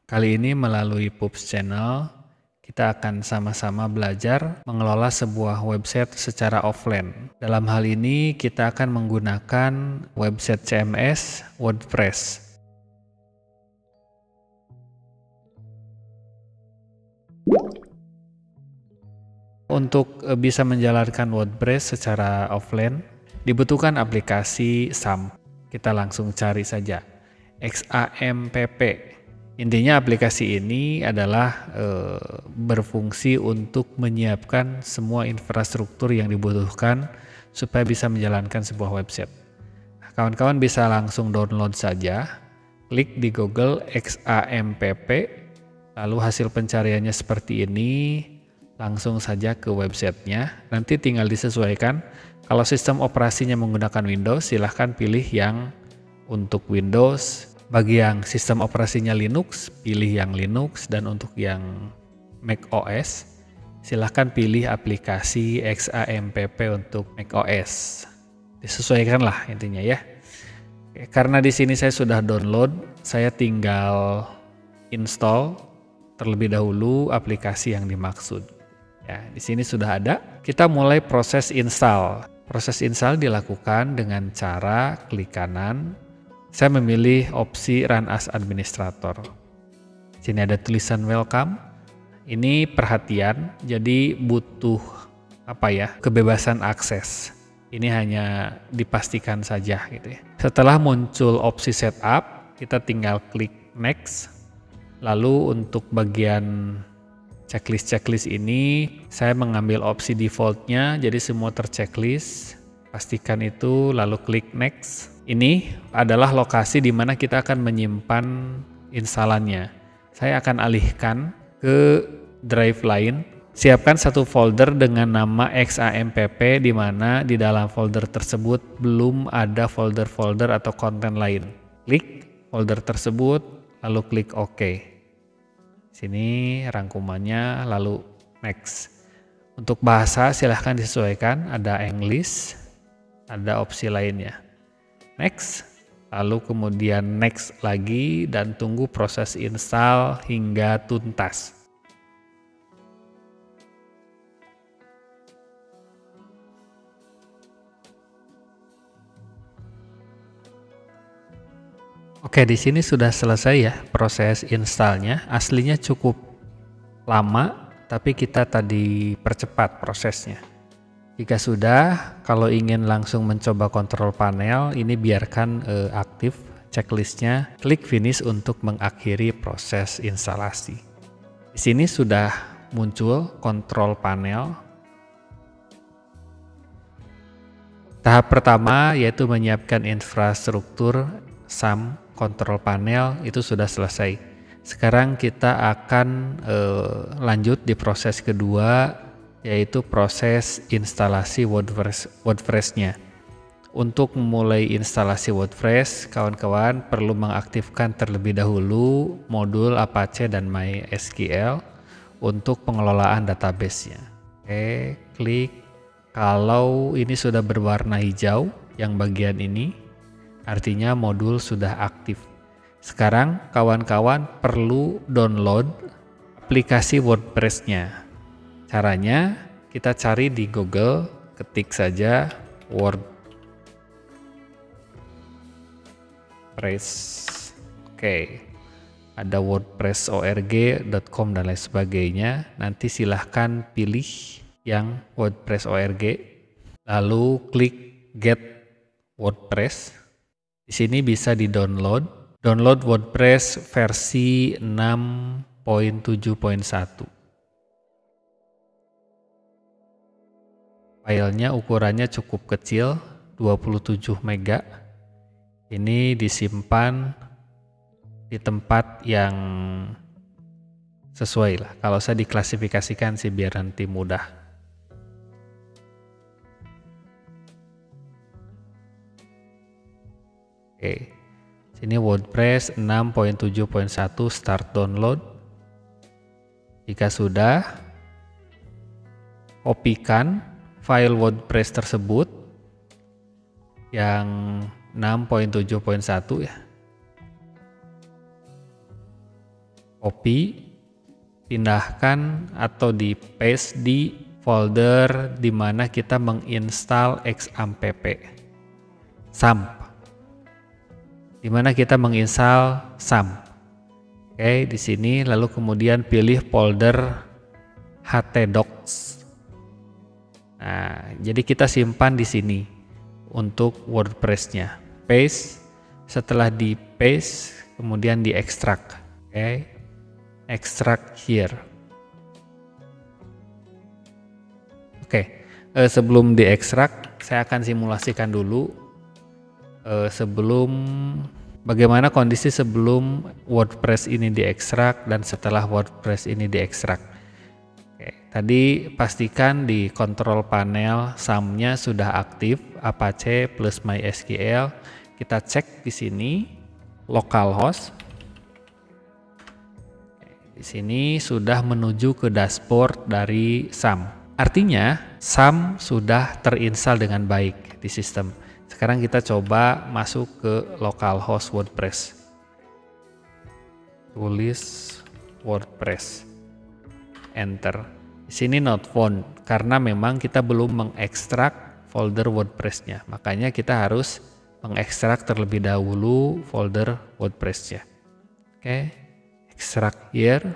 Kali ini melalui Pups Channel, kita akan sama-sama belajar mengelola sebuah website secara offline. Dalam hal ini kita akan menggunakan website CMS WordPress. Untuk bisa menjalankan WordPress secara offline, dibutuhkan aplikasi XAMPP. Kita langsung cari saja, XAMPP. Intinya aplikasi ini adalah berfungsi untuk menyiapkan semua infrastruktur yang dibutuhkan supaya bisa menjalankan sebuah website. Kawan-kawan bisa langsung download saja, klik di Google XAMPP, lalu hasil pencariannya seperti ini, langsung saja ke websitenya. Nanti tinggal disesuaikan. Kalau sistem operasinya menggunakan Windows, silahkan pilih yang untuk Windows. Bagi yang sistem operasinya Linux, pilih yang Linux, dan untuk yang Mac OS, silahkan pilih aplikasi XAMPP untuk Mac OS. Disesuaikanlah intinya ya. Karena di sini saya sudah download, saya tinggal install terlebih dahulu aplikasi yang dimaksud. Ya, di sini sudah ada. Kita mulai proses install. Proses install dilakukan dengan cara klik kanan. Saya memilih opsi Run as Administrator. Sini ada tulisan welcome. Ini perhatian, jadi butuh kebebasan akses. Ini hanya dipastikan saja gitu ya. Setelah muncul opsi setup, kita tinggal klik next. Lalu untuk bagian checklist ini saya mengambil opsi defaultnya, jadi semua terchecklist. Pastikan itu, lalu klik next. Ini adalah lokasi di mana kita akan menyimpan instalannya. Saya akan alihkan ke drive lain. Siapkan satu folder dengan nama XAMPP di mana di dalam folder tersebut belum ada folder-folder atau konten lain. Klik folder tersebut, lalu klik OK. Sini rangkumannya, lalu next. Untuk bahasa silahkan disesuaikan, ada English, ada opsi lainnya. Next, lalu kemudian next lagi dan tunggu proses install hingga tuntas. Oke, di sini sudah selesai ya proses installnya. Aslinya cukup lama, tapi kita tadi percepat prosesnya. Jika sudah, kalau ingin langsung mencoba kontrol panel, ini biarkan aktif checklistnya. Klik finish untuk mengakhiri proses instalasi. Di sini sudah muncul kontrol panel. Tahap pertama yaitu menyiapkan infrastruktur XAMPP kontrol panel itu sudah selesai. Sekarang kita akan lanjut di proses kedua, yaitu proses instalasi WordPress-nya. Untuk memulai instalasi WordPress, kawan-kawan perlu mengaktifkan terlebih dahulu modul Apache dan MySQL untuk pengelolaan database-nya. Oke, klik. Kalau ini sudah berwarna hijau, yang bagian ini, artinya modul sudah aktif. Sekarang kawan-kawan perlu download aplikasi WordPress-nya. Caranya kita cari di Google, ketik saja WordPress. Oke, ada wordpress.org.com dan lain sebagainya. Nanti silahkan pilih yang WordPress.org, lalu klik Get WordPress. Di sini bisa di-download. Download WordPress versi 6.7.1. Filenya ukurannya cukup kecil, 27 MB. Ini disimpan di tempat yang sesuai lah. Kalau saya diklasifikasikan sih biar nanti mudah. Oke, sini WordPress 6.7.1 start download. Jika sudah, kopikan file WordPress tersebut yang 6.7.1 ya. copy, pindahkan atau di paste di folder di mana kita menginstal XAMPP SAMP, di mana kita menginstal SAMP. Oke, di sini lalu kemudian pilih folder htdocs. Nah, jadi kita simpan di sini untuk WordPress-nya. Paste, setelah di paste kemudian di ekstrak. Oke. Extract here. Oke, sebelum diekstrak, saya akan simulasikan dulu bagaimana kondisi sebelum WordPress ini diekstrak dan setelah WordPress ini diekstrak. Oke, tadi pastikan di control panel SAM-nya sudah aktif, Apache plus MySQL. Kita cek di sini localhost. Di sini sudah menuju ke dashboard dari SAM. Artinya SAM sudah terinstall dengan baik di sistem. Sekarang kita coba masuk ke localhost WordPress. Tulis WordPress. Enter. Di sini not found karena memang kita belum mengekstrak folder WordPress-nya. Makanya kita harus mengekstrak terlebih dahulu folder WordPress-nya. Oke. Extract here.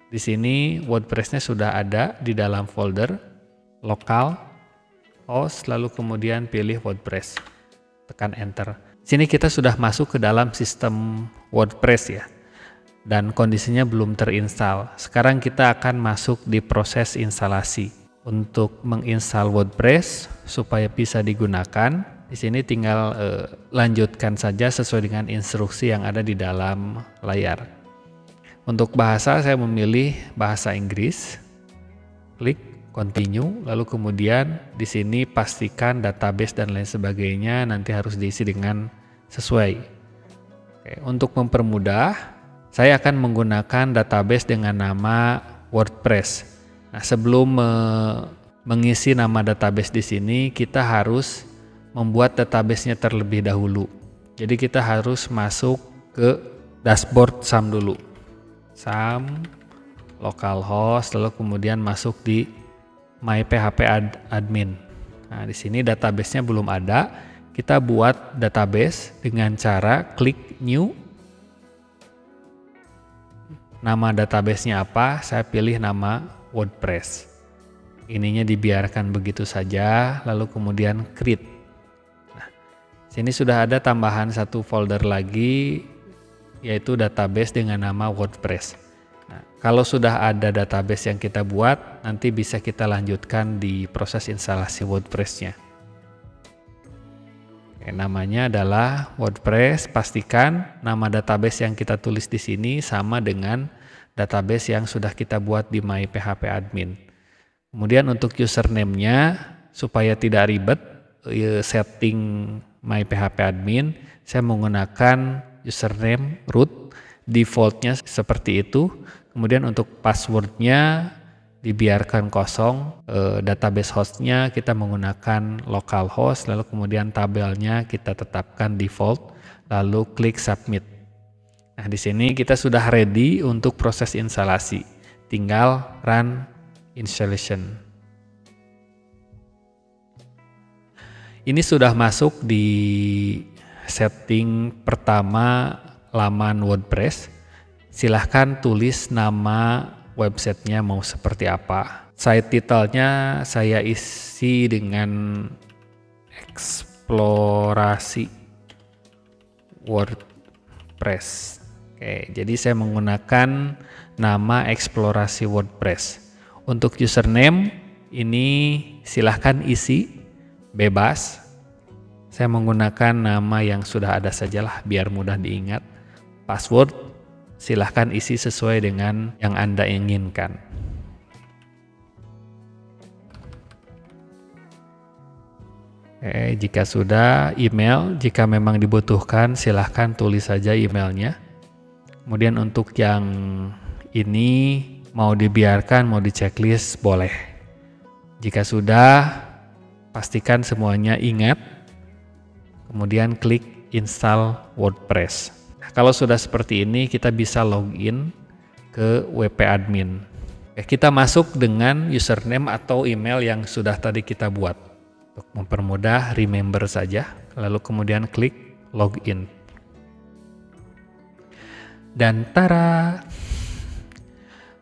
Di sini WordPress-nya sudah ada di dalam folder local host, lalu kemudian pilih WordPress. Tekan enter. Sini kita sudah masuk ke dalam sistem WordPress ya. Dan kondisinya belum terinstall. Sekarang kita akan masuk di proses instalasi. Untuk menginstal WordPress supaya bisa digunakan, di sini tinggal lanjutkan saja sesuai dengan instruksi yang ada di dalam layar. Untuk bahasa saya memilih bahasa Inggris. Klik continue, lalu kemudian di sini pastikan database dan lain sebagainya nanti harus diisi dengan sesuai. Oke, untuk mempermudah, saya akan menggunakan database dengan nama WordPress. Nah, sebelum mengisi nama database di sini, kita harus membuat database-nya terlebih dahulu. Jadi kita harus masuk ke dashboard SAM dulu. SAM, localhost, lalu kemudian masuk di My PHP admin. Nah, di sini database-nya belum ada. Kita buat database dengan cara klik new. Nama database-nya apa? Saya pilih nama WordPress. Ininya dibiarkan begitu saja, lalu kemudian create. Sini sudah ada tambahan satu folder lagi, yaitu database dengan nama WordPress. Nah, kalau sudah ada database yang kita buat, nanti bisa kita lanjutkan di proses instalasi WordPress-nya. Namanya adalah WordPress. Pastikan nama database yang kita tulis di sini sama dengan database yang sudah kita buat di My PHP admin. Kemudian untuk username-nya, supaya tidak ribet setting My PHP admin, saya menggunakan username root, defaultnya seperti itu. Kemudian untuk passwordnya dibiarkan kosong, database hostnya kita menggunakan localhost, lalu kemudian tabelnya kita tetapkan default, lalu klik submit. Nah, di sini kita sudah ready untuk proses instalasi, tinggal run installation. Ini sudah masuk di setting pertama laman WordPress. Silahkan tulis nama websitenya mau seperti apa. Site title-nya saya isi dengan eksplorasi WordPress. Oke, jadi saya menggunakan nama eksplorasi WordPress. Untuk username ini silahkan isi bebas. Saya menggunakan nama yang sudah ada sajalah biar mudah diingat. Password silahkan isi sesuai dengan yang Anda inginkan. Jika sudah, email, jika memang dibutuhkan silahkan tulis saja emailnya. Kemudian untuk yang ini mau dibiarkan, mau di checklist, boleh. Jika sudah, pastikan semuanya ingat. Kemudian klik install WordPress. Kalau sudah seperti ini, kita bisa login ke WP Admin. Kita masuk dengan username atau email yang sudah tadi kita buat. Untuk mempermudah, remember saja, lalu kemudian klik login. Dan tara,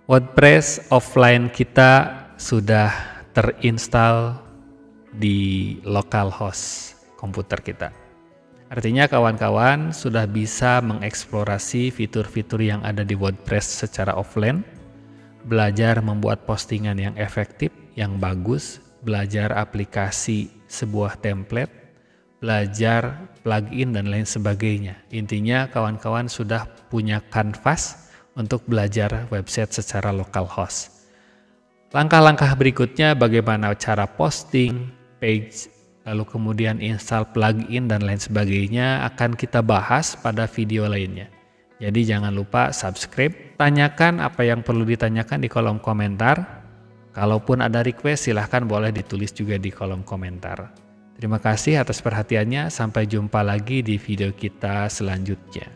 WordPress offline kita sudah terinstall di localhost komputer kita. Artinya kawan-kawan sudah bisa mengeksplorasi fitur-fitur yang ada di WordPress secara offline, belajar membuat postingan yang efektif, yang bagus, belajar aplikasi sebuah template, belajar plugin dan lain sebagainya. Intinya kawan-kawan sudah punya kanvas untuk belajar website secara localhost. Langkah-langkah berikutnya bagaimana cara posting, page, lalu kemudian install plugin dan lain sebagainya akan kita bahas pada video lainnya. Jadi jangan lupa subscribe, tanyakan apa yang perlu ditanyakan di kolom komentar. Kalaupun ada request silahkan boleh ditulis juga di kolom komentar. Terima kasih atas perhatiannya, sampai jumpa lagi di video kita selanjutnya.